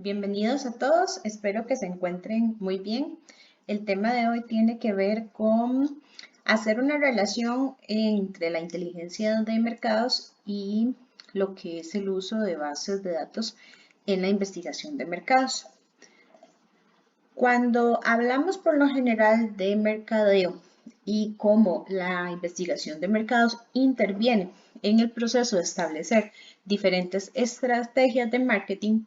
Bienvenidos a todos, espero que se encuentren muy bien. El tema de hoy tiene que ver con hacer una relación entre la inteligencia de mercados y lo que es el uso de bases de datos en la investigación de mercados. Cuando hablamos por lo general de mercadeo y cómo la investigación de mercados interviene en el proceso de establecer diferentes estrategias de marketing,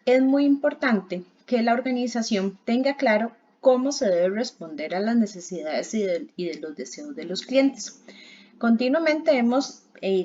es muy importante que la organización tenga claro cómo se debe responder a las necesidades y de los deseos de los clientes. Continuamente hemos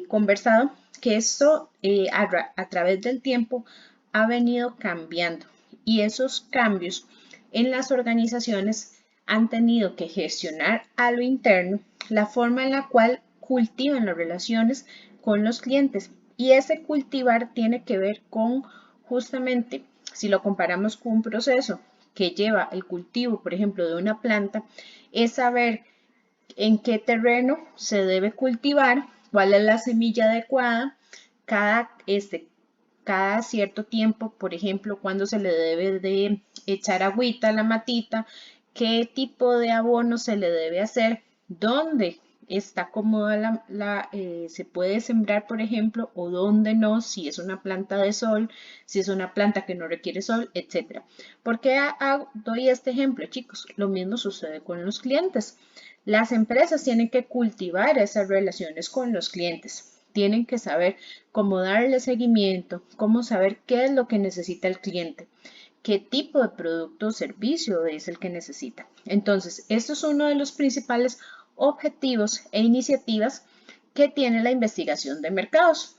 conversado que esto a través del tiempo ha venido cambiando y esos cambios en las organizaciones han tenido que gestionar a lo interno la forma en la cual cultivan las relaciones con los clientes, y ese cultivar tiene que ver con justamente, si lo comparamos con un proceso que lleva el cultivo, por ejemplo, de una planta, es saber en qué terreno se debe cultivar, cuál es la semilla adecuada, cada, cada cierto tiempo, por ejemplo, cuando se le debe de echar agüita a la matita, qué tipo de abono se le debe hacer, dónde está cómoda se puede sembrar, por ejemplo, o dónde no, si es una planta de sol, si es una planta que no requiere sol, etc. ¿Por qué doy este ejemplo, chicos? Lo mismo sucede con los clientes. Las empresas tienen que cultivar esas relaciones con los clientes. Tienen que saber cómo darle seguimiento, cómo saber qué es lo que necesita el cliente, qué tipo de producto o servicio es el que necesita. Entonces, esto es uno de los principales objetivos e iniciativas que tiene la investigación de mercados,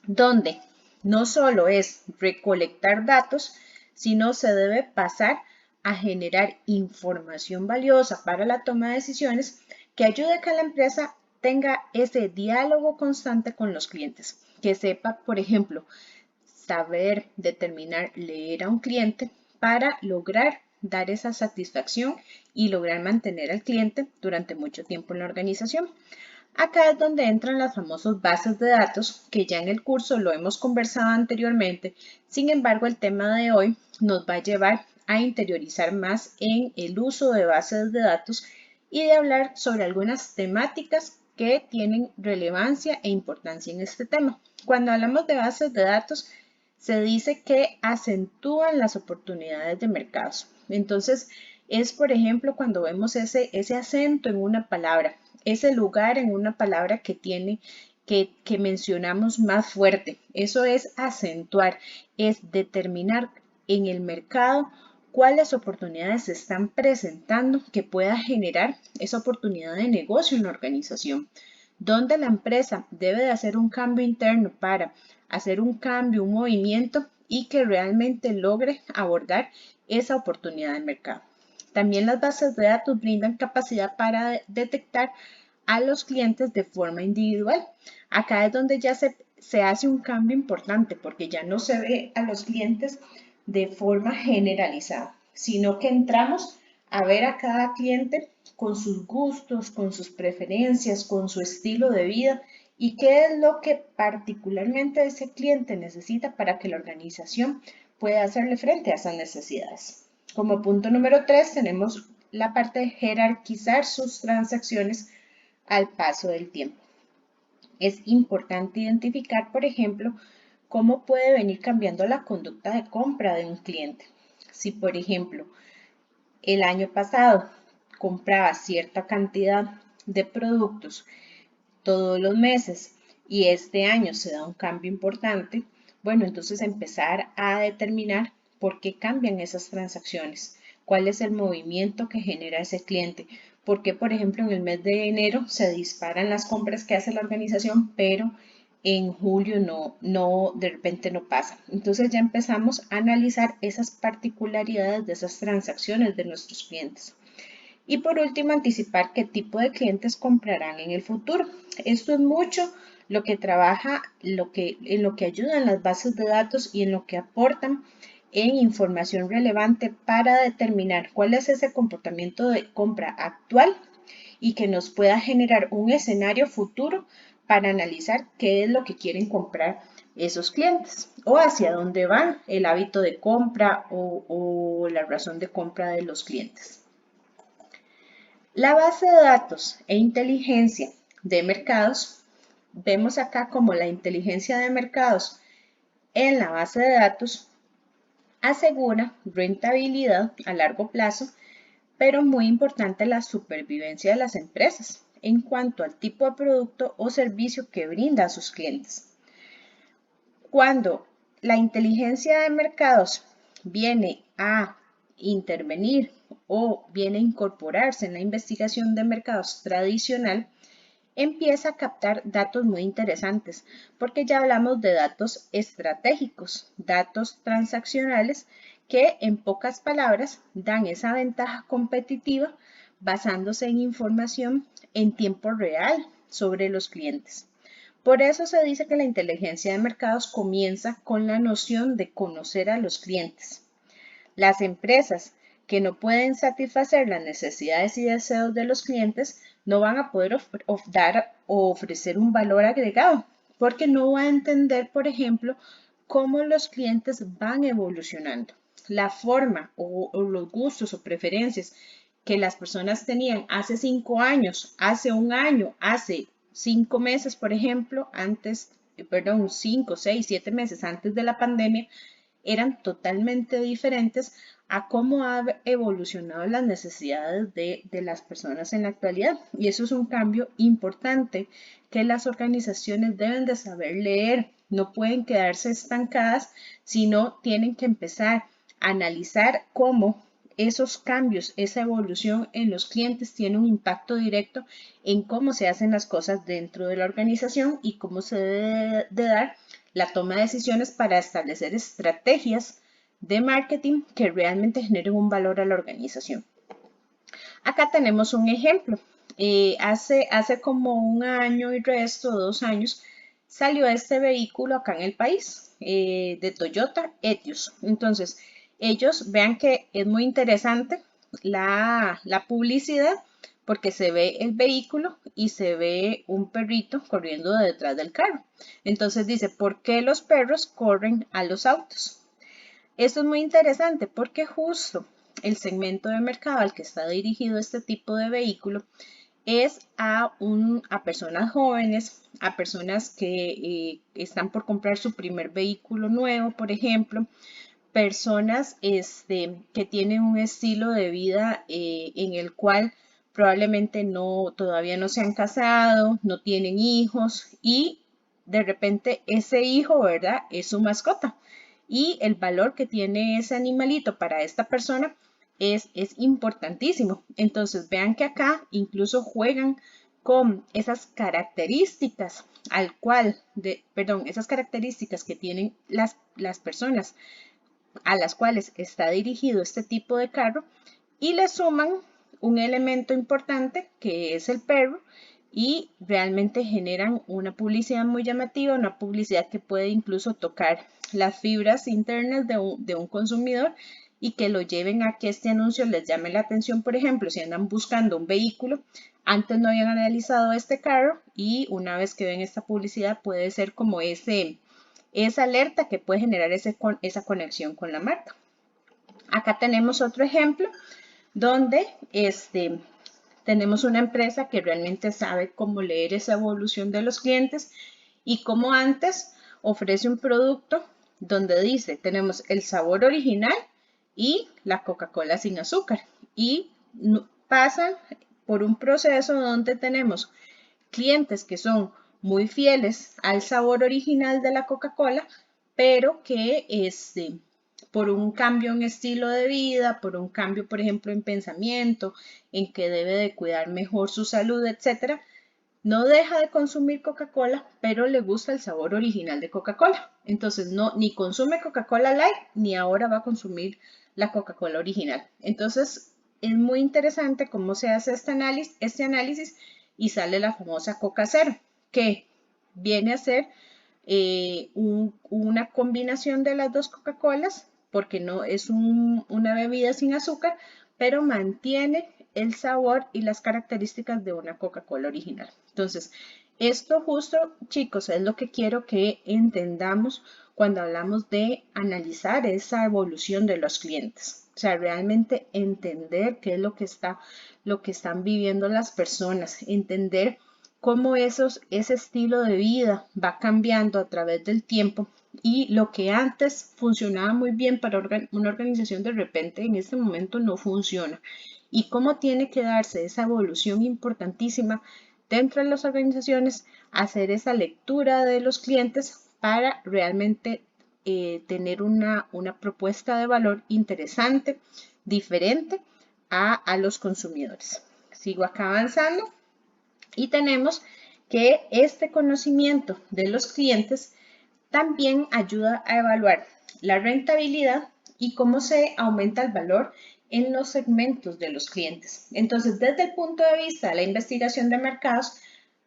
donde no solo es recolectar datos, sino se debe pasar a generar información valiosa para la toma de decisiones que ayude a que la empresa tenga ese diálogo constante con los clientes, que sepa, por ejemplo, saber determinar, leer a un cliente para lograr dar esa satisfacción y lograr mantener al cliente durante mucho tiempo en la organización. Acá es donde entran las famosas bases de datos, que ya en el curso lo hemos conversado anteriormente. Sin embargo, el tema de hoy nos va a llevar a interiorizar más en el uso de bases de datos y de hablar sobre algunas temáticas que tienen relevancia e importancia en este tema. Cuando hablamos de bases de datos, se dice que acentúan las oportunidades de mercados. Entonces, es por ejemplo cuando vemos ese acento en una palabra, ese lugar en una palabra que tiene, que mencionamos más fuerte. Eso es acentuar, es determinar en el mercado cuáles oportunidades se están presentando que pueda generar esa oportunidad de negocio en la organización, donde la empresa debe de hacer un cambio interno para hacer un cambio, un movimiento y que realmente logre abordar esa oportunidad de mercado. También las bases de datos brindan capacidad para detectar a los clientes de forma individual. Acá es donde ya se hace un cambio importante, porque ya no se ve a los clientes de forma generalizada, sino que entramos a ver a cada cliente con sus gustos, con sus preferencias, con su estilo de vida y qué es lo que particularmente ese cliente necesita para que la organización pueda hacerle frente a esas necesidades. Como punto número 3 tenemos la parte de jerarquizar sus transacciones al paso del tiempo. Es importante identificar, por ejemplo, cómo puede venir cambiando la conducta de compra de un cliente. Si, por ejemplo, el año pasado compraba cierta cantidad de productos todos los meses y este año se da un cambio importante, bueno, entonces empezar a determinar por qué cambian esas transacciones, cuál es el movimiento que genera ese cliente, por qué, por ejemplo, en el mes de enero se disparan las compras que hace la organización, pero en julio de repente no pasa. Entonces ya empezamos a analizar esas particularidades de esas transacciones de nuestros clientes. Y por último, anticipar qué tipo de clientes comprarán en el futuro. Esto es mucho lo que trabaja, en lo que ayudan las bases de datos y en lo que aportan en información relevante para determinar cuál es ese comportamiento de compra actual y que nos pueda generar un escenario futuro para analizar qué es lo que quieren comprar esos clientes o hacia dónde van el hábito de compra o la razón de compra de los clientes. La base de datos e inteligencia de mercados, vemos acá como la inteligencia de mercados en la base de datos asegura rentabilidad a largo plazo, pero muy importante la supervivencia de las empresas en cuanto al tipo de producto o servicio que brinda a sus clientes. Cuando la inteligencia de mercados viene a intervenir o viene a incorporarse en la investigación de mercados tradicional, empieza a captar datos muy interesantes, porque ya hablamos de datos estratégicos, datos transaccionales, que en pocas palabras dan esa ventaja competitiva basándose en información en tiempo real sobre los clientes. Por eso se dice que la inteligencia de mercados comienza con la noción de conocer a los clientes. Las empresas que no pueden satisfacer las necesidades y deseos de los clientes no van a poder dar o ofrecer un valor agregado, porque no va a entender, por ejemplo, cómo los clientes van evolucionando. La forma o los gustos o preferencias que las personas tenían hace 5 años, hace un año, hace 5 meses, por ejemplo, 5, 6, 7 meses antes de la pandemia, eran totalmente diferentes a cómo ha evolucionado las necesidades de las personas en la actualidad. Y eso es un cambio importante que las organizaciones deben de saber leer. No pueden quedarse estancadas, sino tienen que empezar a analizar cómo esos cambios, esa evolución en los clientes tiene un impacto directo en cómo se hacen las cosas dentro de la organización y cómo se debe de dar la toma de decisiones para establecer estrategias de marketing que realmente generen un valor a la organización. Acá tenemos un ejemplo. Hace como un año y resto, 2 años, salió este vehículo acá en el país de Toyota Etios. Entonces, ellos vean que es muy interesante la publicidad porque se ve el vehículo y se ve un perrito corriendo detrás del carro. Entonces dice, ¿por qué los perros corren a los autos? Esto es muy interesante porque justo el segmento de mercado al que está dirigido este tipo de vehículo es a personas jóvenes, a personas que están por comprar su primer vehículo nuevo, por ejemplo, personas que tienen un estilo de vida en el cual probablemente todavía no se han casado, no tienen hijos y de repente ese hijo, ¿verdad? Es su mascota y el valor que tiene ese animalito para esta persona es importantísimo. Entonces vean que acá incluso juegan con esas características esas características que tienen las personas a las cuales está dirigido este tipo de carro y le suman un elemento importante que es el perro y realmente generan una publicidad muy llamativa, una publicidad que puede incluso tocar las fibras internas de un consumidor y que lo lleven a que este anuncio les llame la atención. Por ejemplo, si andan buscando un vehículo, antes no habían analizado este carro y una vez que ven esta publicidad puede ser como esa alerta que puede generar esa conexión con la marca. Acá tenemos otro ejemplo donde tenemos una empresa que realmente sabe cómo leer esa evolución de los clientes y como antes ofrece un producto donde dice tenemos el sabor original y la Coca-Cola sin azúcar y pasan por un proceso donde tenemos clientes que son muy fieles al sabor original de la Coca-Cola, pero que por un cambio en estilo de vida, por un cambio, por ejemplo, en pensamiento, en que debe de cuidar mejor su salud, etcétera, no deja de consumir Coca-Cola, pero le gusta el sabor original de Coca-Cola. Entonces, ni consume Coca-Cola Light, ni ahora va a consumir la Coca-Cola original. Entonces, es muy interesante cómo se hace este análisis y sale la famosa Coca Cero, que viene a ser una combinación de las dos Coca-Colas, porque no es una bebida sin azúcar, pero mantiene el sabor y las características de una Coca-Cola original. Entonces, Esto justo, chicos, es lo que quiero que entendamos cuando hablamos de analizar esa evolución de los clientes. O sea, realmente entender qué es lo que están viviendo las personas, entender cómo ese estilo de vida va cambiando a través del tiempo y lo que antes funcionaba muy bien para una organización de repente en este momento no funciona. Y cómo tiene que darse esa evolución importantísima dentro de las organizaciones, hacer esa lectura de los clientes para realmente tener una propuesta de valor interesante, diferente a los consumidores. Sigo acá avanzando y tenemos que este conocimiento de los clientes también ayuda a evaluar la rentabilidad y cómo se aumenta el valor en los segmentos de los clientes. Entonces, desde el punto de vista de la investigación de mercados,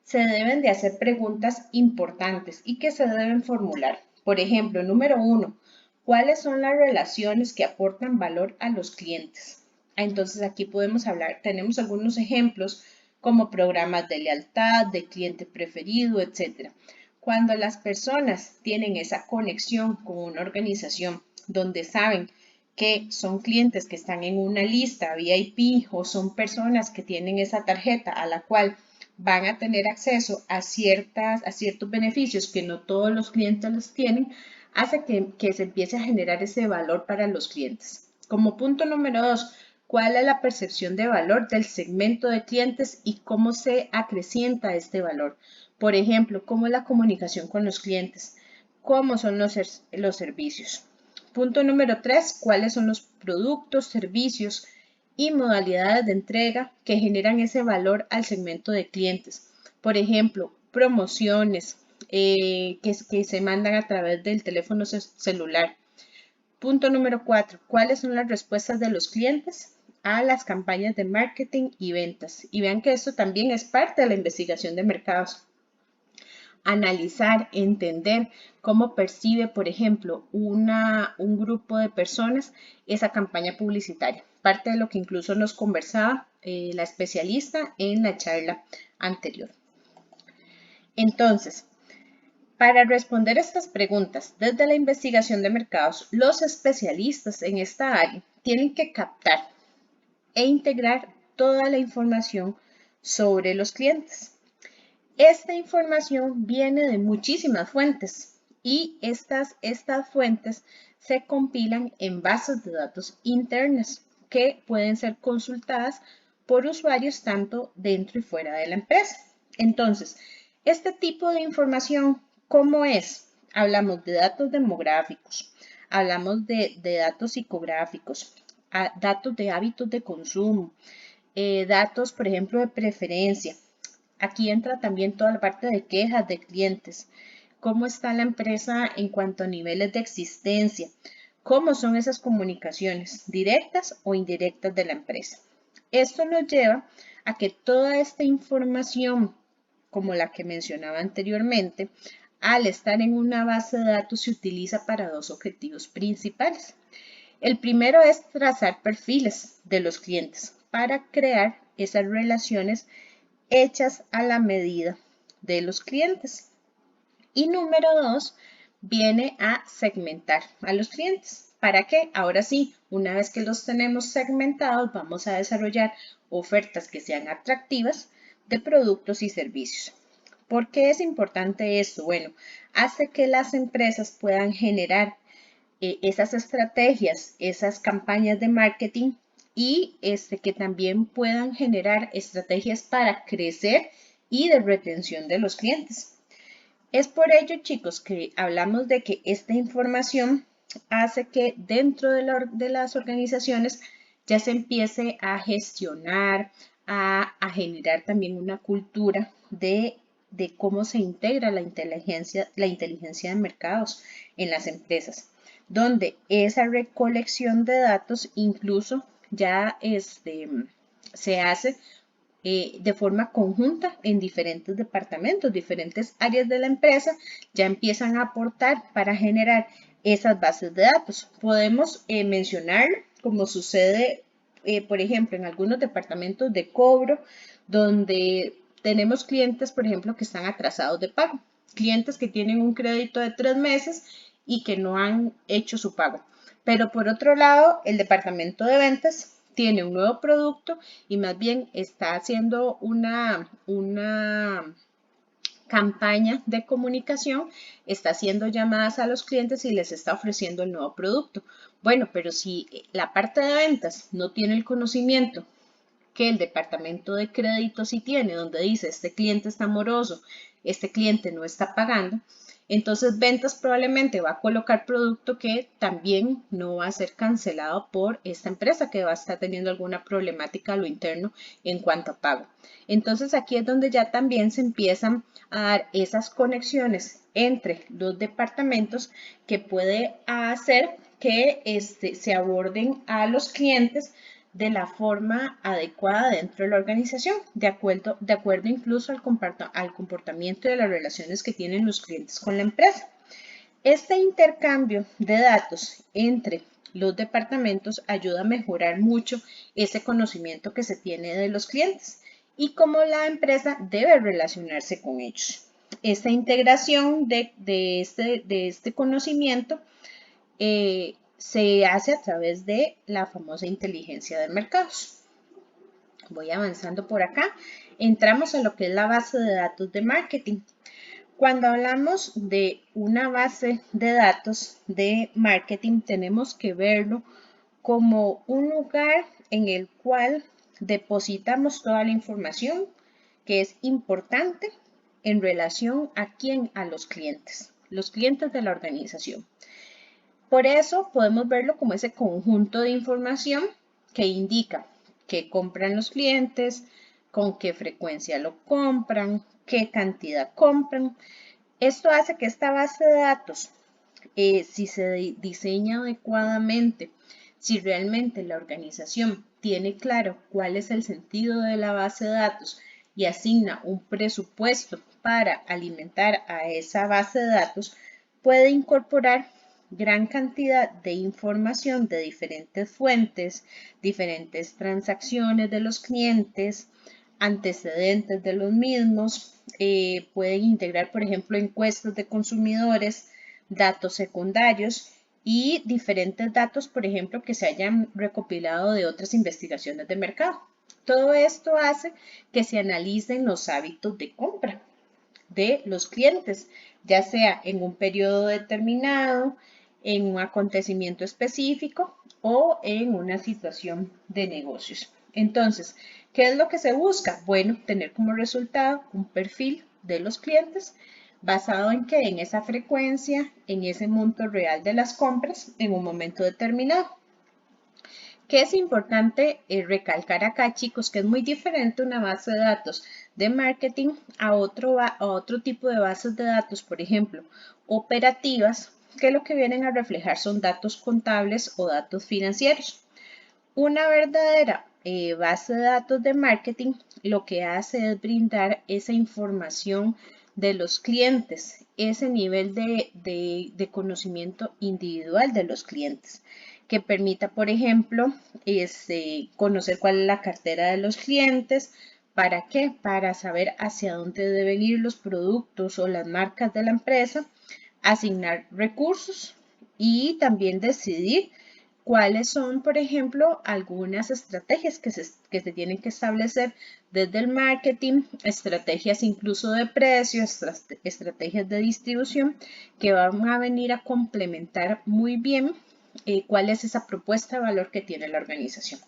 se deben de hacer preguntas importantes y que se deben formular. Por ejemplo, número 1, ¿cuáles son las relaciones que aportan valor a los clientes? Entonces, aquí podemos hablar, tenemos algunos ejemplos como programas de lealtad, de cliente preferido, etc. Cuando las personas tienen esa conexión con una organización donde saben que son clientes que están en una lista VIP o son personas que tienen esa tarjeta a la cual van a tener acceso a ciertos beneficios que no todos los clientes los tienen, hace que se empiece a generar ese valor para los clientes. Como punto número 2, ¿cuál es la percepción de valor del segmento de clientes y cómo se acrecienta este valor? Por ejemplo, ¿cómo es la comunicación con los clientes? ¿Cómo son los servicios? Punto número 3, ¿cuáles son los productos, servicios y modalidades de entrega que generan ese valor al segmento de clientes? Por ejemplo, promociones que se mandan a través del teléfono celular. Punto número 4, ¿cuáles son las respuestas de los clientes a las campañas de marketing y ventas? Y vean que esto también es parte de la investigación de mercados. Analizar, entender cómo percibe, por ejemplo, un grupo de personas esa campaña publicitaria. Parte de lo que incluso nos conversaba la especialista en la charla anterior. Entonces, para responder estas preguntas desde la investigación de mercados, los especialistas en esta área tienen que captar e integrar toda la información sobre los clientes. Esta información viene de muchísimas fuentes y estas fuentes se compilan en bases de datos internas que pueden ser consultadas por usuarios tanto dentro y fuera de la empresa. Entonces, este tipo de información, ¿cómo es? Hablamos de datos demográficos, hablamos de datos psicográficos, datos de hábitos de consumo, datos, por ejemplo, de preferencia. Aquí entra también toda la parte de quejas de clientes, cómo está la empresa en cuanto a niveles de existencia, cómo son esas comunicaciones directas o indirectas de la empresa. Esto nos lleva a que toda esta información, como la que mencionaba anteriormente, al estar en una base de datos se utiliza para dos objetivos principales. El primero es trazar perfiles de los clientes para crear esas relaciones hechas a la medida de los clientes. Y número 2, viene a segmentar a los clientes. ¿Para qué? Ahora sí, una vez que los tenemos segmentados, vamos a desarrollar ofertas que sean atractivas de productos y servicios. ¿Por qué es importante esto? Bueno, hace que las empresas puedan generar esas estrategias, esas campañas de marketing y que también puedan generar estrategias para crecer y de retención de los clientes. Es por ello, chicos, que hablamos de que esta información hace que dentro de las organizaciones ya se empiece a gestionar, a generar también una cultura de cómo se integra la inteligencia de mercados en las empresas, donde esa recolección de datos incluso ya se hace de forma conjunta en diferentes departamentos, diferentes áreas de la empresa ya empiezan a aportar para generar esas bases de datos. Podemos mencionar como sucede, por ejemplo, en algunos departamentos de cobro, donde tenemos clientes, por ejemplo, que están atrasados de pago, clientes que tienen un crédito de 3 meses y que no han hecho su pago. Pero por otro lado, el departamento de ventas tiene un nuevo producto y más bien está haciendo una campaña de comunicación, está haciendo llamadas a los clientes y les está ofreciendo el nuevo producto. Bueno, pero si la parte de ventas no tiene el conocimiento que el departamento de crédito sí tiene, donde dice este cliente está moroso, este cliente no está pagando, entonces ventas probablemente va a colocar producto que también no va a ser cancelado por esta empresa que va a estar teniendo alguna problemática a lo interno en cuanto a pago. Entonces aquí es donde ya también se empiezan a dar esas conexiones entre los departamentos que puede hacer que se aborden a los clientes de la forma adecuada dentro de la organización, de acuerdo incluso al comportamiento de las relaciones que tienen los clientes con la empresa. Este intercambio de datos entre los departamentos ayuda a mejorar mucho ese conocimiento que se tiene de los clientes y cómo la empresa debe relacionarse con ellos. Esta integración de este conocimiento se hace a través de la famosa inteligencia de mercados. Voy avanzando por acá. Entramos a lo que es la base de datos de marketing. Cuando hablamos de una base de datos de marketing, tenemos que verlo como un lugar en el cual depositamos toda la información que es importante en relación a quién, a los clientes de la organización. Por eso podemos verlo como ese conjunto de información que indica qué compran los clientes, con qué frecuencia lo compran, qué cantidad compran. Esto hace que esta base de datos, si se diseña adecuadamente, si realmente la organización tiene claro cuál es el sentido de la base de datos y asigna un presupuesto para alimentar a esa base de datos, puede incorporar gran cantidad de información de diferentes fuentes, diferentes transacciones de los clientes, antecedentes de los mismos, pueden integrar, por ejemplo, encuestas de consumidores, datos secundarios y diferentes datos, por ejemplo, que se hayan recopilado de otras investigaciones de mercado. Todo esto hace que se analicen los hábitos de compra de los clientes, ya sea en un periodo determinado, en un acontecimiento específico o en una situación de negocios. Entonces, ¿qué es lo que se busca? Bueno, tener como resultado un perfil de los clientes basado en que en esa frecuencia, en ese monto real de las compras en un momento determinado. ¿Qué es importante recalcar acá, chicos? Que es muy diferente una base de datos de marketing a otro tipo de bases de datos, por ejemplo, operativas, que lo que vienen a reflejar son datos contables o datos financieros. Una verdadera base de datos de marketing lo que hace es brindar esa información de los clientes, ese nivel de conocimiento individual de los clientes, que permita, por ejemplo, conocer cuál es la cartera de los clientes. ¿Para qué? Para saber hacia dónde deben ir los productos o las marcas de la empresa, asignar recursos y también decidir cuáles son, por ejemplo, algunas estrategias que se tienen que establecer desde el marketing, estrategias incluso de precios, estrategias de distribución que van a venir a complementar muy bien cuál es esa propuesta de valor que tiene la organización.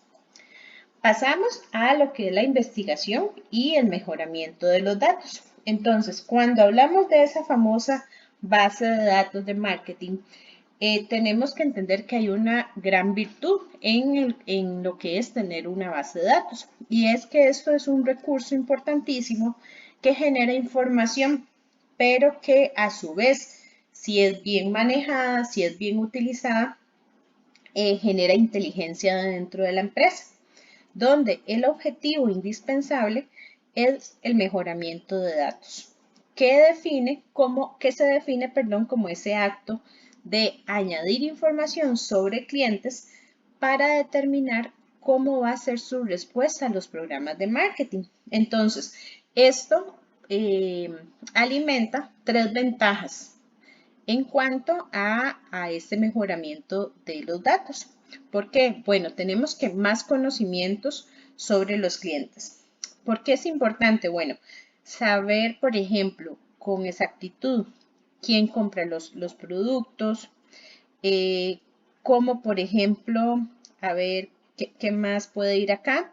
Pasamos a lo que es la investigación y el mejoramiento de los datos. Entonces, cuando hablamos de esa famosa base de datos de marketing, tenemos que entender que hay una gran virtud en lo que es tener una base de datos. Y es que esto es un recurso importantísimo que genera información, pero que a su vez, si es bien manejada, si es bien utilizada, genera inteligencia dentro de la empresa, donde el objetivo indispensable es el mejoramiento de datos, que se define como ese acto de añadir información sobre clientes para determinar cómo va a ser su respuesta a los programas de marketing. Entonces, Esto alimenta tres ventajas en cuanto a este mejoramiento de los datos. ¿Por qué? Bueno, tenemos que más conocimientos sobre los clientes. ¿Por qué es importante? Bueno, saber, por ejemplo, con exactitud quién compra los productos, eh, cómo, por ejemplo, a ver, ¿qué más puede ir acá?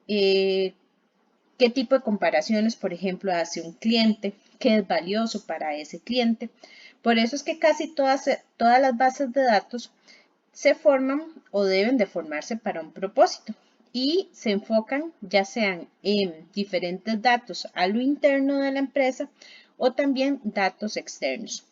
Eh, ¿Qué tipo de comparaciones, por ejemplo, hace un cliente? ¿Qué es valioso para ese cliente? Por eso es que casi todas las bases de datos se forman o deben de formarse para un propósito y se enfocan ya sean en diferentes datos a lo interno de la empresa o también datos externos.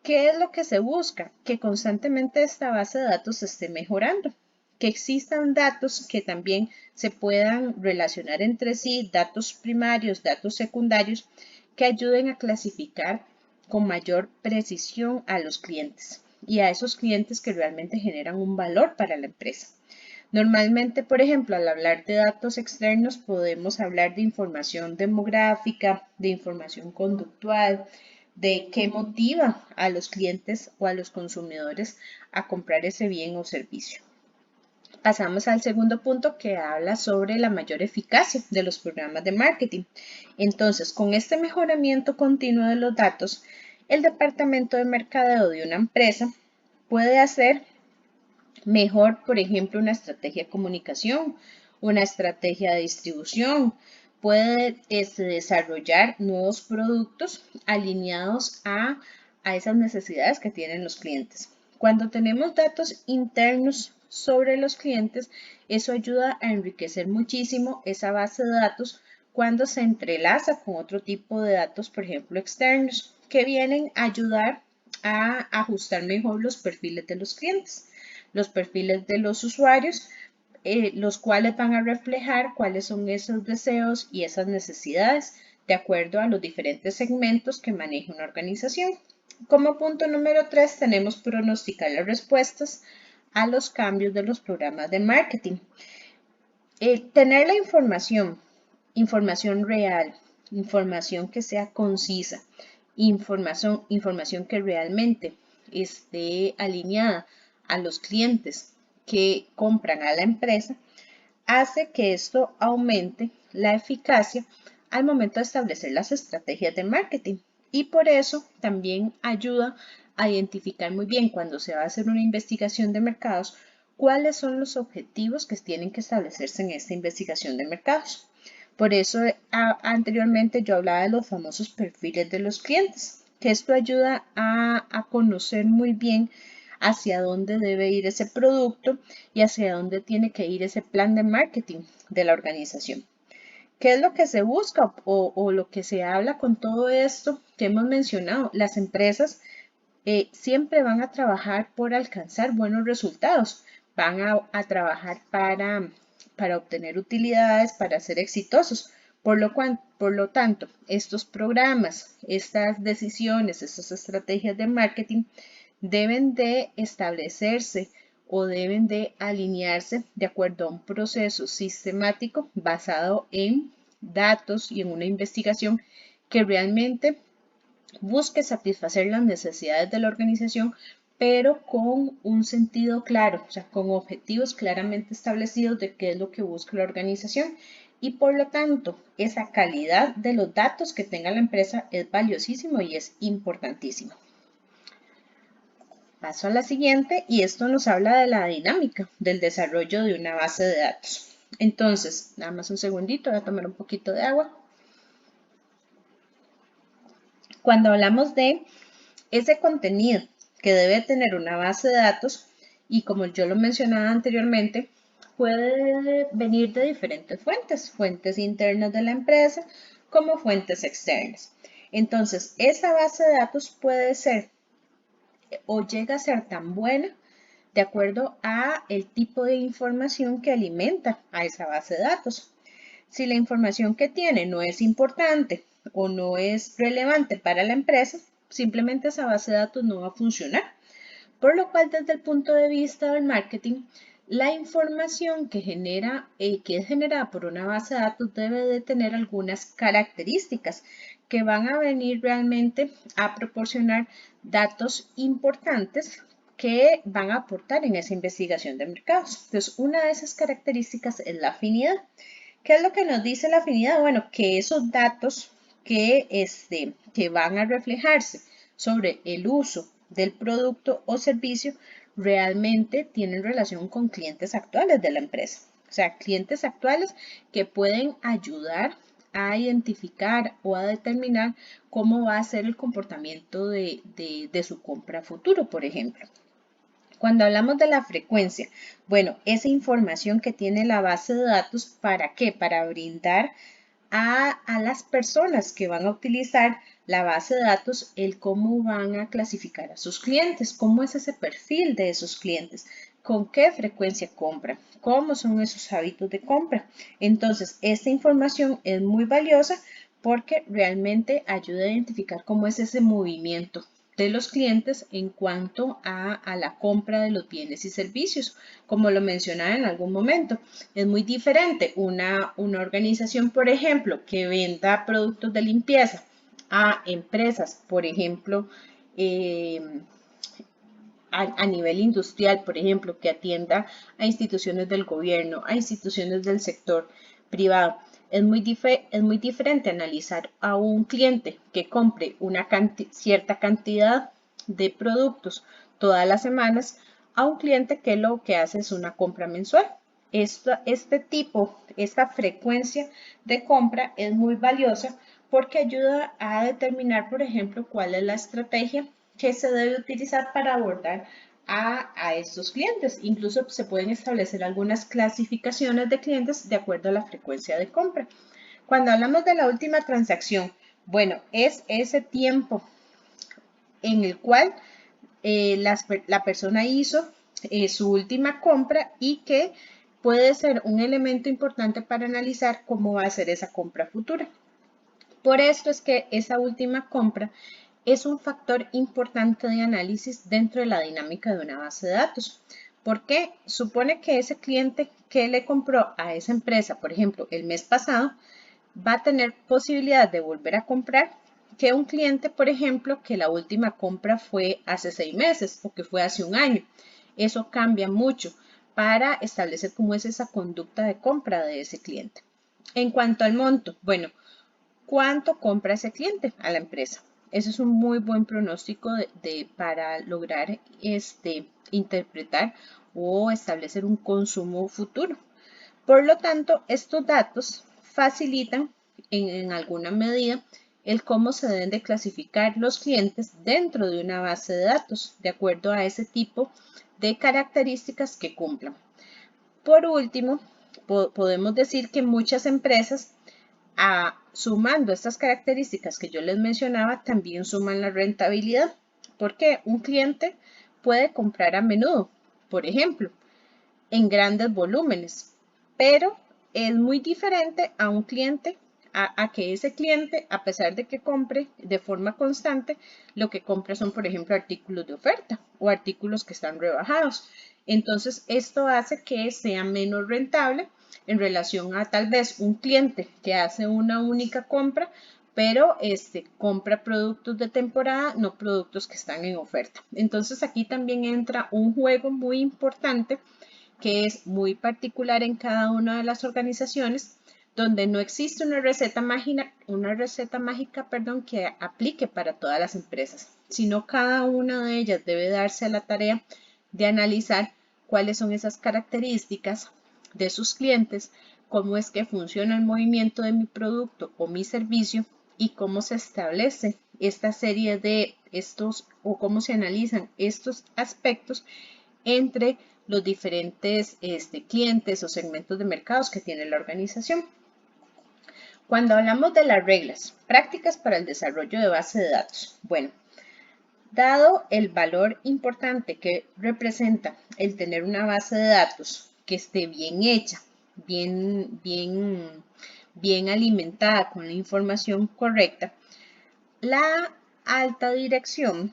¿Qué es lo que se busca? Que constantemente esta base de datos esté mejorando, que existan datos que también se puedan relacionar entre sí, datos primarios, datos secundarios, que ayuden a clasificar con mayor precisión a los clientes y a esos clientes que realmente generan un valor para la empresa. Normalmente, por ejemplo, al hablar de datos externos, podemos hablar de información demográfica, de información conductual, de qué motiva a los clientes o a los consumidores a comprar ese bien o servicio. Pasamos al segundo punto que habla sobre la mayor eficacia de los programas de marketing. Entonces, con este mejoramiento continuo de los datos, el departamento de mercadeo de una empresa puede hacer mejor, por ejemplo, una estrategia de comunicación, una estrategia de distribución. Puede desarrollar nuevos productos alineados a esas necesidades que tienen los clientes. Cuando tenemos datos internos sobre los clientes, eso ayuda a enriquecer muchísimo esa base de datos cuando se entrelaza con otro tipo de datos, por ejemplo, externos, que vienen a ayudar a ajustar mejor los perfiles de los clientes, los perfiles de los usuarios, los cuales van a reflejar cuáles son esos deseos y esas necesidades de acuerdo a los diferentes segmentos que maneja una organización. Como punto número 3 tenemos pronosticar las respuestas a los cambios de los programas de marketing. Tener la información real, información que sea concisa, información que realmente esté alineada a los clientes que compran a la empresa, hace que esto aumente la eficacia al momento de establecer las estrategias de marketing. Y por eso también ayuda a identificar muy bien cuando se va a hacer una investigación de mercados, cuáles son los objetivos que tienen que establecerse en esta investigación de mercados. Por eso anteriormente yo hablaba de los famosos perfiles de los clientes, que esto ayuda a conocer muy bien hacia dónde debe ir ese producto y hacia dónde tiene que ir ese plan de marketing de la organización. ¿Qué es lo que se busca o lo que se habla con todo esto que hemos mencionado? Las empresas siempre van a trabajar por alcanzar buenos resultados, van a trabajar para obtener utilidades, para ser exitosos. Por lo tanto, estos programas, estas decisiones, estas estrategias de marketing deben de establecerse o deben de alinearse de acuerdo a un proceso sistemático basado en datos y en una investigación que realmente busque satisfacer las necesidades de la organización, pero con un sentido claro, o sea, con objetivos claramente establecidos de qué es lo que busca la organización y por lo tanto esa calidad de los datos que tenga la empresa es valiosísimo y es importantísimo. Paso a la siguiente y esto nos habla de la dinámica del desarrollo de una base de datos. Entonces, nada más un segundito, voy a tomar un poquito de agua. Cuando hablamos de ese contenido que debe tener una base de datos, y como yo lo mencionaba anteriormente, puede venir de diferentes fuentes, fuentes internas de la empresa como fuentes externas. Entonces, esa base de datos puede ser o llega a ser tan buena de acuerdo a el tipo de información que alimenta a esa base de datos. Si la información que tiene no es importante o no es relevante para la empresa, simplemente esa base de datos no va a funcionar. Por lo cual, desde el punto de vista del marketing, La información que es generada por una base de datos debe de tener algunas características que van a venir realmente a proporcionar datos importantes que van a aportar en esa investigación de mercados. Entonces, una de esas características es la afinidad. ¿Qué es lo que nos dice la afinidad? Bueno, que esos datos que van a reflejarse sobre el uso del producto o servicio realmente tienen relación con clientes actuales de la empresa. O sea, clientes actuales que pueden ayudar a identificar o a determinar cómo va a ser el comportamiento de su compra futuro, por ejemplo. Cuando hablamos de la frecuencia, bueno, esa información que tiene la base de datos, ¿para qué? Para brindar a las personas que van a utilizar la base de datos el cómo van a clasificar a sus clientes, cómo es ese perfil de esos clientes, con qué frecuencia compran, cómo son esos hábitos de compra. Entonces, esta información es muy valiosa porque realmente ayuda a identificar cómo es ese movimiento de los clientes en cuanto a la compra de los bienes y servicios. Como lo mencionaba en algún momento, es muy diferente una organización, por ejemplo, que venda productos de limpieza a empresas, por ejemplo, a nivel industrial, por ejemplo, que atienda a instituciones del gobierno, a instituciones del sector privado. Es muy diferente analizar a un cliente que compre una cierta cantidad de productos todas las semanas a un cliente que lo que hace es una compra mensual. Esta frecuencia de compra es muy valiosa porque ayuda a determinar, por ejemplo, cuál es la estrategia que se debe utilizar para abordar a estos clientes. Incluso se pueden establecer algunas clasificaciones de clientes de acuerdo a la frecuencia de compra. Cuando hablamos de la última transacción, bueno, es ese tiempo en el cual la persona hizo su última compra y que puede ser un elemento importante para analizar cómo va a ser esa compra futura. Por esto es que esa última compra es un factor importante de análisis dentro de la dinámica de una base de datos. Porque supone que ese cliente que le compró a esa empresa, por ejemplo, el mes pasado, va a tener posibilidad de volver a comprar que un cliente, por ejemplo, que la última compra fue hace 6 meses o que fue hace un año. Eso cambia mucho para establecer cómo es esa conducta de compra de ese cliente. En cuanto al monto, bueno, ¿cuánto compra ese cliente a la empresa? Eso es un muy buen pronóstico para lograr interpretar o establecer un consumo futuro. Por lo tanto, estos datos facilitan en alguna medida el cómo se deben de clasificar los clientes dentro de una base de datos, de acuerdo a ese tipo de características que cumplan. Por último, podemos decir que muchas empresas, sumando estas características que yo les mencionaba, también suman la rentabilidad, porque un cliente puede comprar a menudo, por ejemplo, en grandes volúmenes, pero es muy diferente a un cliente, a que ese cliente, a pesar de que compre de forma constante, lo que compra son, por ejemplo, artículos de oferta o artículos que están rebajados. Entonces, esto hace que sea menos rentable en relación a tal vez un cliente que hace una única compra, pero compra productos de temporada, no productos que están en oferta. Entonces, aquí también entra un juego muy importante que es muy particular en cada una de las organizaciones, donde no existe una receta mágica, que aplique para todas las empresas, sino cada una de ellas debe darse a la tarea de analizar cuáles son esas características de sus clientes, cómo es que funciona el movimiento de mi producto o mi servicio y cómo se establece esta serie de estos o cómo se analizan estos aspectos entre los diferentes clientes o segmentos de mercados que tiene la organización. Cuando hablamos de las reglas prácticas para el desarrollo de base de datos, bueno, dado el valor importante que representa el tener una base de datos que esté bien hecha, bien alimentada con la información correcta, la alta dirección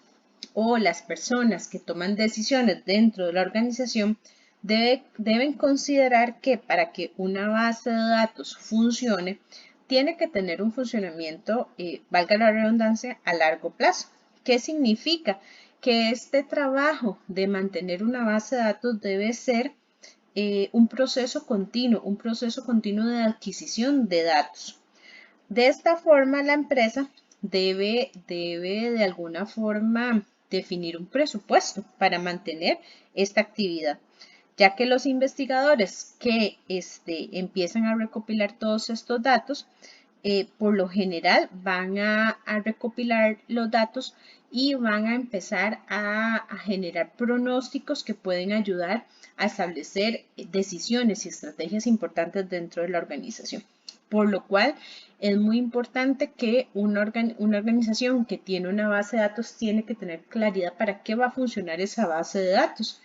o las personas que toman decisiones dentro de la organización deben considerar que para que una base de datos funcione, tiene que tener un funcionamiento, valga la redundancia, a largo plazo. ¿Qué significa? Que este trabajo de mantener una base de datos debe ser un proceso continuo de adquisición de datos. De esta forma, la empresa debe de alguna forma definir un presupuesto para mantener esta actividad, ya que los investigadores que empiezan a recopilar todos estos datos, por lo general van a recopilar los datos y van a empezar a generar pronósticos que pueden ayudar a establecer decisiones y estrategias importantes dentro de la organización. Por lo cual es muy importante que una organización que tiene una base de datos tiene que tener claridad para qué va a funcionar esa base de datos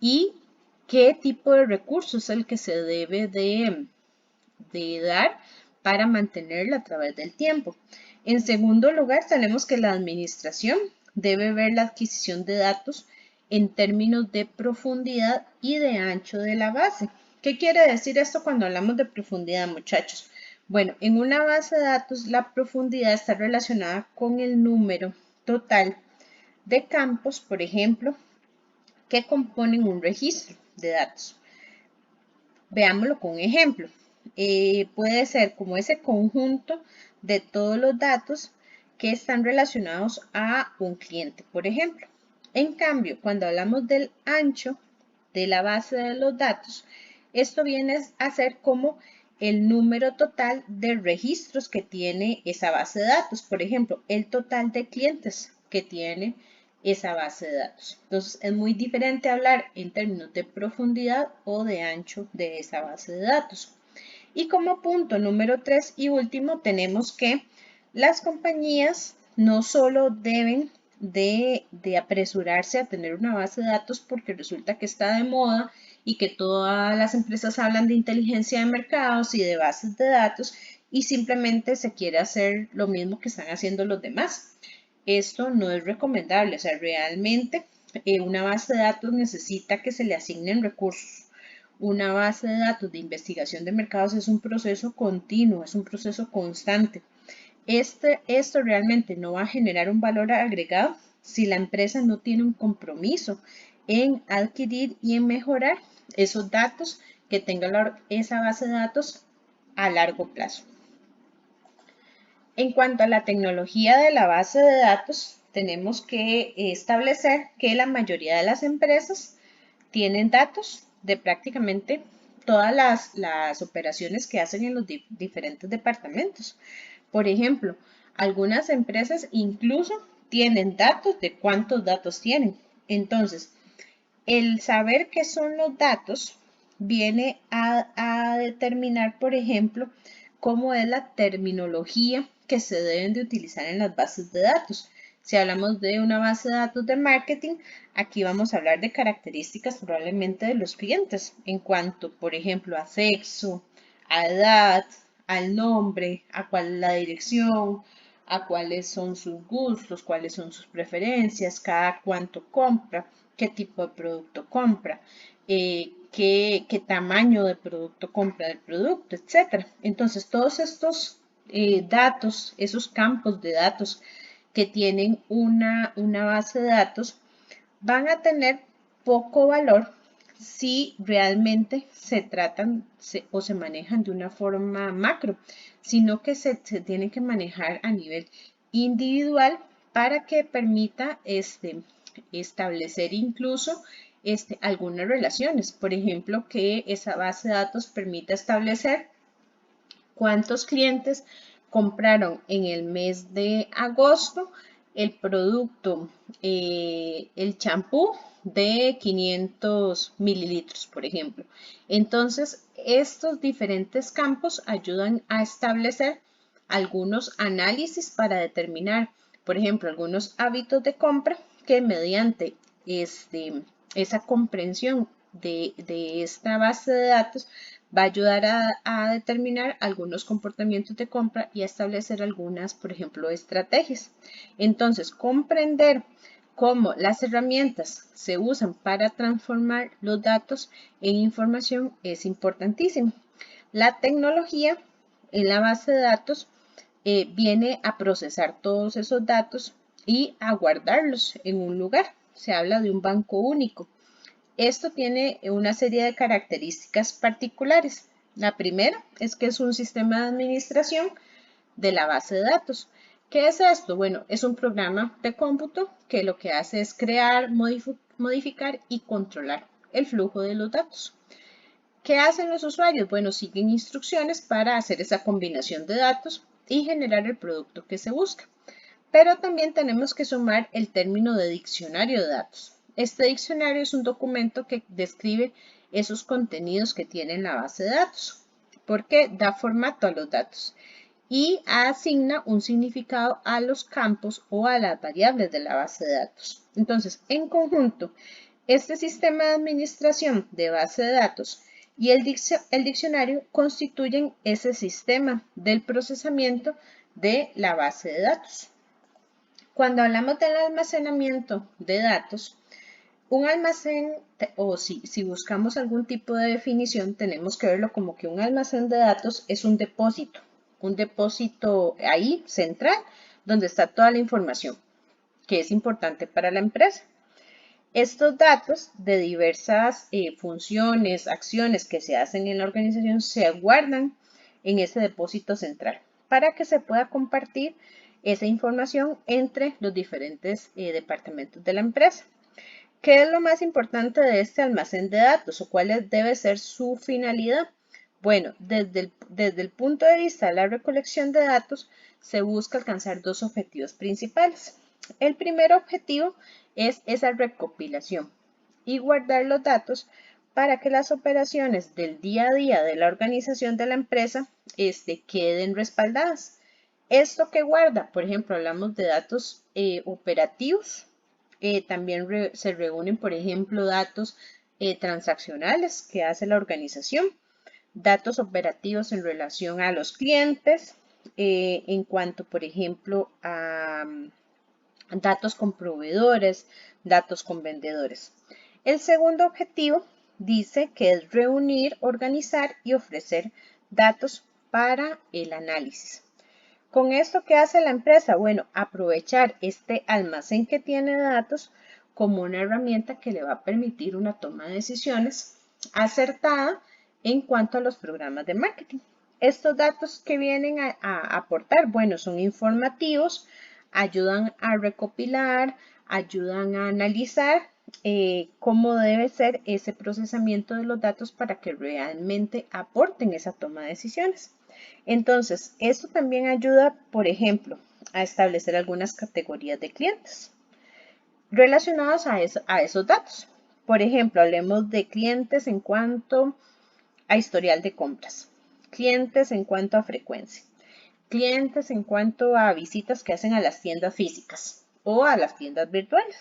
y qué tipo de recursos es el que se debe de dar para mantenerla a través del tiempo. En segundo lugar, tenemos que la administración debe ver la adquisición de datos en términos de profundidad y de ancho de la base. ¿Qué quiere decir esto cuando hablamos de profundidad, muchachos? Bueno, en una base de datos la profundidad está relacionada con el número total de campos, por ejemplo, que componen un registro de datos. Veámoslo con un ejemplo. Puede ser como ese conjunto de todos los datos que están relacionados a un cliente, por ejemplo. En cambio, cuando hablamos del ancho de la base de los datos, esto viene a ser como el número total de registros que tiene esa base de datos. Por ejemplo, el total de clientes que tiene esa base de datos. Entonces, es muy diferente hablar en términos de profundidad o de ancho de esa base de datos. Y como punto número 3 y último, tenemos que las compañías no solo deben de apresurarse a tener una base de datos porque resulta que está de moda y que todas las empresas hablan de inteligencia de mercados y de bases de datos y simplemente se quiere hacer lo mismo que están haciendo los demás. Esto no es recomendable, o sea, realmente una base de datos necesita que se le asignen recursos. Una base de datos de investigación de mercados es un proceso continuo, es un proceso constante. Esto realmente no va a generar un valor agregado si la empresa no tiene un compromiso en adquirir y en mejorar esos datos que tenga esa base de datos a largo plazo. En cuanto a la tecnología de la base de datos, tenemos que establecer que la mayoría de las empresas tienen datos de prácticamente todas las operaciones que hacen en los diferentes departamentos. Por ejemplo, algunas empresas incluso tienen datos de cuántos datos tienen. Entonces, el saber qué son los datos viene a determinar, por ejemplo, cómo es la terminología que se deben de utilizar en las bases de datos. Si hablamos de una base de datos de marketing, aquí vamos a hablar de características probablemente de los clientes en cuanto, por ejemplo, a sexo, a edad, al nombre, a cuál es la dirección, a cuáles son sus gustos, cuáles son sus preferencias, cada cuánto compra, qué tipo de producto compra, qué tamaño de producto compra del producto, etc. Entonces, todos estos datos, esos campos de datos que tienen una base de datos, van a tener poco valor si realmente se tratan o se manejan de una forma macro, sino que se tienen que manejar a nivel individual para que permita establecer incluso algunas relaciones. Por ejemplo, que esa base de datos permita establecer cuántos clientes compraron en el mes de agosto el producto, el champú de 500 mililitros, por ejemplo. Entonces, estos diferentes campos ayudan a establecer algunos análisis para determinar, por ejemplo, algunos hábitos de compra que mediante esa comprensión de esta base de datos va a ayudar a determinar algunos comportamientos de compra y a establecer algunas, por ejemplo, estrategias. Entonces, comprender cómo las herramientas se usan para transformar los datos en información es importantísimo. La tecnología en la base de datos viene a procesar todos esos datos y a guardarlos en un lugar. Se habla de un banco único. Esto tiene una serie de características particulares. La primera es que es un sistema de administración de la base de datos. ¿Qué es esto? Bueno, es un programa de cómputo que lo que hace es crear, modificar y controlar el flujo de los datos. ¿Qué hacen los usuarios? Bueno, siguen instrucciones para hacer esa combinación de datos y generar el producto que se busca. Pero también tenemos que sumar el término de diccionario de datos. Este diccionario es un documento que describe esos contenidos que tiene la base de datos, porque da formato a los datos y asigna un significado a los campos o a las variables de la base de datos. Entonces, en conjunto, este sistema de administración de base de datos y el diccionario constituyen ese sistema del procesamiento de la base de datos. Cuando hablamos del almacenamiento de datos, un almacén, o si buscamos algún tipo de definición, tenemos que verlo como que un almacén de datos es un depósito ahí central donde está toda la información que es importante para la empresa. Estos datos de diversas funciones, acciones que se hacen en la organización se guardan en ese depósito central para que se pueda compartir esa información entre los diferentes departamentos de la empresa. ¿Qué es lo más importante de este almacén de datos o cuál debe ser su finalidad? Bueno, desde el punto de vista de la recolección de datos, se busca alcanzar dos objetivos principales. El primer objetivo es esa recopilación y guardar los datos para que las operaciones del día a día de la organización de la empresa queden respaldadas. Esto que guarda, por ejemplo, hablamos de datos operativos. También se reúnen, por ejemplo, datos transaccionales que hace la organización, datos operativos en relación a los clientes, en cuanto, por ejemplo, a datos con proveedores, datos con vendedores. El segundo objetivo dice que es reunir, organizar y ofrecer datos para el análisis. ¿Con esto qué hace la empresa? Bueno, aprovechar este almacén que tiene datos como una herramienta que le va a permitir una toma de decisiones acertada en cuanto a los programas de marketing. Estos datos que vienen a aportar, bueno, son informativos, ayudan a recopilar, ayudan a analizar cómo debe ser ese procesamiento de los datos para que realmente aporten esa toma de decisiones. Entonces, esto también ayuda, por ejemplo, a establecer algunas categorías de clientes relacionados a esos datos. Por ejemplo, hablemos de clientes en cuanto a historial de compras, clientes en cuanto a frecuencia, clientes en cuanto a visitas que hacen a las tiendas físicas o a las tiendas virtuales.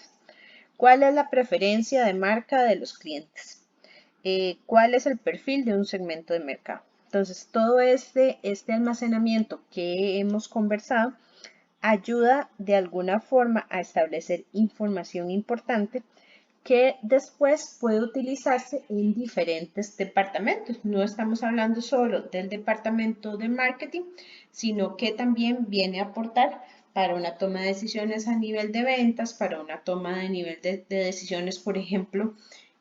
¿Cuál es la preferencia de marca de los clientes? ¿Cuál es el perfil de un segmento de mercado? Entonces, todo este almacenamiento que hemos conversado ayuda de alguna forma a establecer información importante que después puede utilizarse en diferentes departamentos. No estamos hablando solo del departamento de marketing, sino que también viene a aportar para una toma de decisiones a nivel de ventas, para una toma de nivel de decisiones, por ejemplo,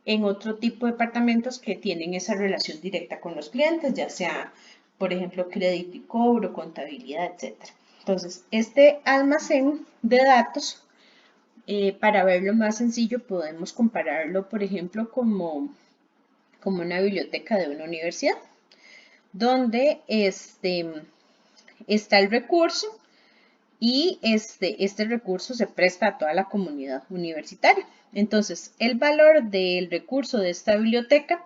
en otro tipo de departamentos que tienen esa relación directa con los clientes, ya sea, por ejemplo, crédito y cobro, contabilidad, etc. Entonces, este almacén de datos, para verlo más sencillo, podemos compararlo, por ejemplo, como una biblioteca de una universidad, donde está el recurso y este recurso se presta a toda la comunidad universitaria. Entonces, el valor del recurso de esta biblioteca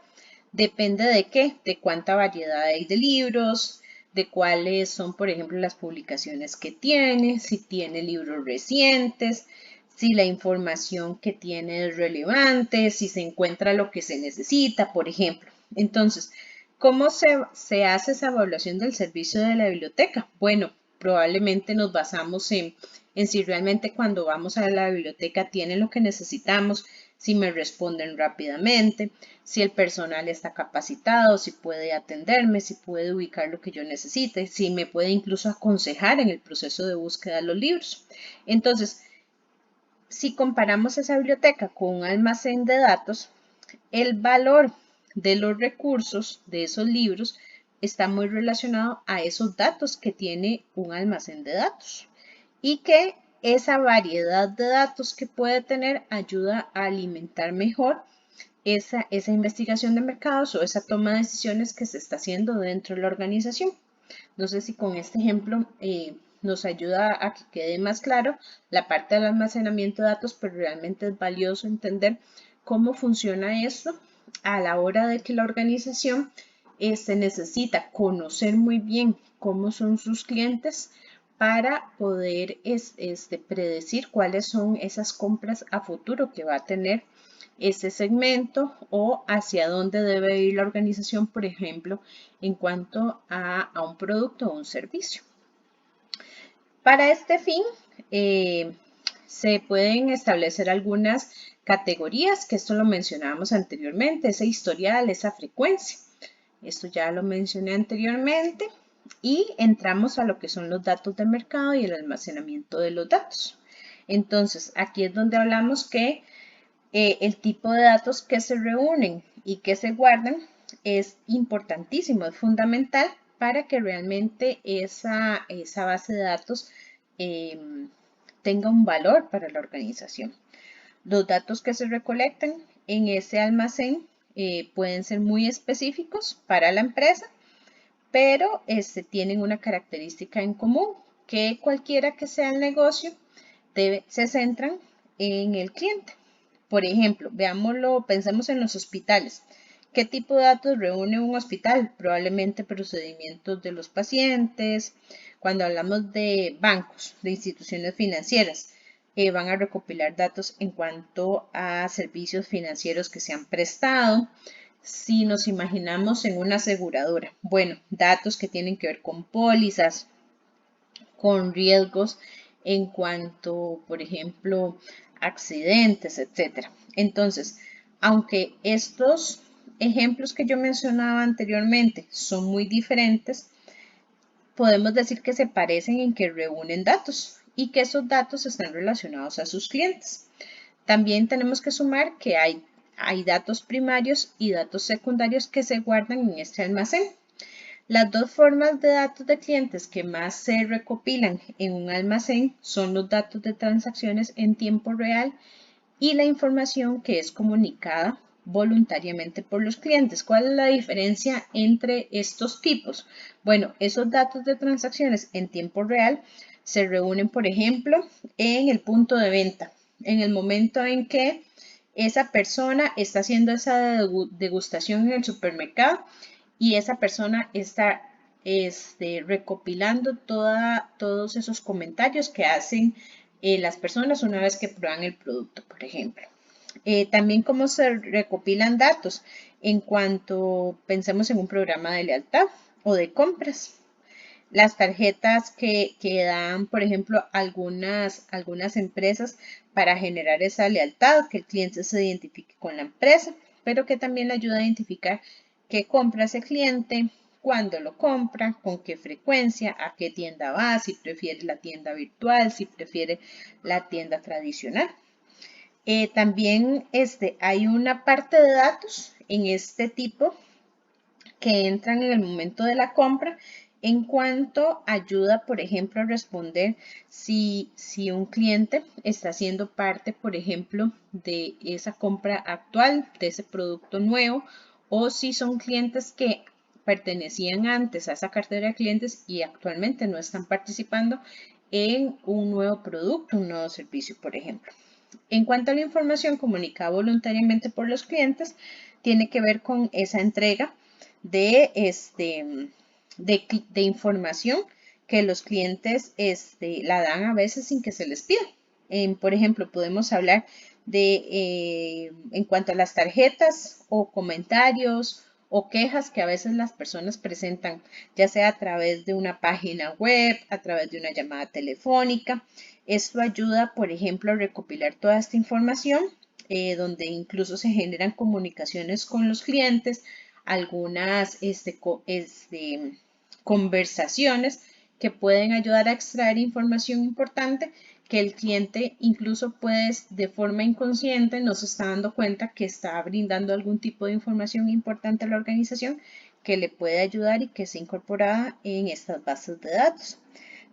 depende de qué, de cuánta variedad hay de libros, de cuáles son, por ejemplo, las publicaciones que tiene, si tiene libros recientes, si la información que tiene es relevante, si se encuentra lo que se necesita, por ejemplo. Entonces, ¿cómo se hace esa evaluación del servicio de la biblioteca? Bueno, probablemente nos basamos en si realmente cuando vamos a la biblioteca tienen lo que necesitamos, si me responden rápidamente, si el personal está capacitado, si puede atenderme, si puede ubicar lo que yo necesite, si me puede incluso aconsejar en el proceso de búsqueda de los libros. Entonces, si comparamos esa biblioteca con un almacén de datos, el valor de los recursos de esos libros está muy relacionado a esos datos que tiene un almacén de datos y que esa variedad de datos que puede tener ayuda a alimentar mejor esa investigación de mercados o esa toma de decisiones que se está haciendo dentro de la organización. No sé si con este ejemplo nos ayuda a que quede más claro la parte del almacenamiento de datos, pero realmente es valioso entender cómo funciona esto a la hora de que la organización necesita conocer muy bien cómo son sus clientes para poder predecir cuáles son esas compras a futuro que va a tener ese segmento o hacia dónde debe ir la organización, por ejemplo, en cuanto a un producto o un servicio. Para este fin, se pueden establecer algunas categorías, que esto lo mencionábamos anteriormente, ese historial, esa frecuencia. Esto ya lo mencioné anteriormente. Y entramos a lo que son los datos de mercado y el almacenamiento de los datos. Entonces, aquí es donde hablamos que el tipo de datos que se reúnen y que se guardan es importantísimo, es fundamental para que realmente esa base de datos tenga un valor para la organización. Los datos que se recolectan en ese almacén pueden ser muy específicos para la empresa, pero tienen una característica en común, que cualquiera que sea el negocio se centran en el cliente. Por ejemplo, veámoslo, pensemos en los hospitales. ¿Qué tipo de datos reúne un hospital? Probablemente procedimientos de los pacientes. Cuando hablamos de bancos, de instituciones financieras, van a recopilar datos en cuanto a servicios financieros que se han prestado. Si nos imaginamos en una aseguradora, bueno, datos que tienen que ver con pólizas, con riesgos en cuanto, por ejemplo, accidentes, etc. Entonces, aunque estos ejemplos que yo mencionaba anteriormente son muy diferentes, podemos decir que se parecen en que reúnen datos y que esos datos están relacionados a sus clientes. También tenemos que sumar que hay datos primarios y datos secundarios que se guardan en este almacén. Las dos formas de datos de clientes que más se recopilan en un almacén son los datos de transacciones en tiempo real y la información que es comunicada voluntariamente por los clientes. ¿Cuál es la diferencia entre estos tipos? Bueno, esos datos de transacciones en tiempo real se reúnen, por ejemplo, en el punto de venta, en el momento en que esa persona está haciendo esa degustación en el supermercado y esa persona está recopilando todos esos comentarios que hacen las personas una vez que prueban el producto, por ejemplo. También cómo se recopilan datos en cuanto pensemos en un programa de lealtad o de compras. Las tarjetas que dan, por ejemplo, algunas empresas para generar esa lealtad, que el cliente se identifique con la empresa, pero que también le ayuda a identificar qué compra ese cliente, cuándo lo compra, con qué frecuencia, a qué tienda va, si prefiere la tienda virtual, si prefiere la tienda tradicional. También hay una parte de datos en este tipo que entran en el momento de la compra en cuanto ayuda, por ejemplo, a responder si un cliente está siendo parte, por ejemplo, de esa compra actual, de ese producto nuevo, o si son clientes que pertenecían antes a esa cartera de clientes y actualmente no están participando en un nuevo producto, un nuevo servicio, por ejemplo. En cuanto a la información comunicada voluntariamente por los clientes, tiene que ver con esa entrega de información que los clientes la dan a veces sin que se les pida. Por ejemplo, podemos hablar de en cuanto a las tarjetas o comentarios o quejas que a veces las personas presentan, ya sea a través de una página web, a través de una llamada telefónica. Esto ayuda, por ejemplo, a recopilar toda esta información, donde incluso se generan comunicaciones con los clientes, algunas conversaciones que pueden ayudar a extraer información importante que el cliente incluso puede de forma inconsciente no se está dando cuenta que está brindando algún tipo de información importante a la organización que le puede ayudar y que se incorporada en estas bases de datos.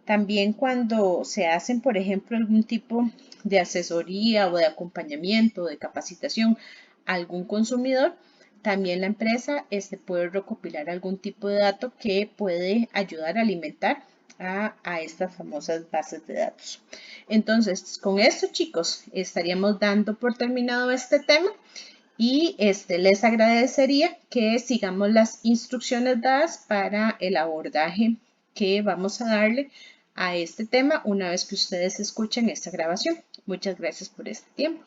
También cuando se hacen, por ejemplo, algún tipo de asesoría o de acompañamiento, de capacitación a algún consumidor, también la empresa puede recopilar algún tipo de dato que puede ayudar a alimentar a estas famosas bases de datos. Entonces, con esto, chicos, estaríamos dando por terminado este tema y les agradecería que sigamos las instrucciones dadas para el abordaje que vamos a darle a este tema una vez que ustedes escuchen esta grabación. Muchas gracias por este tiempo.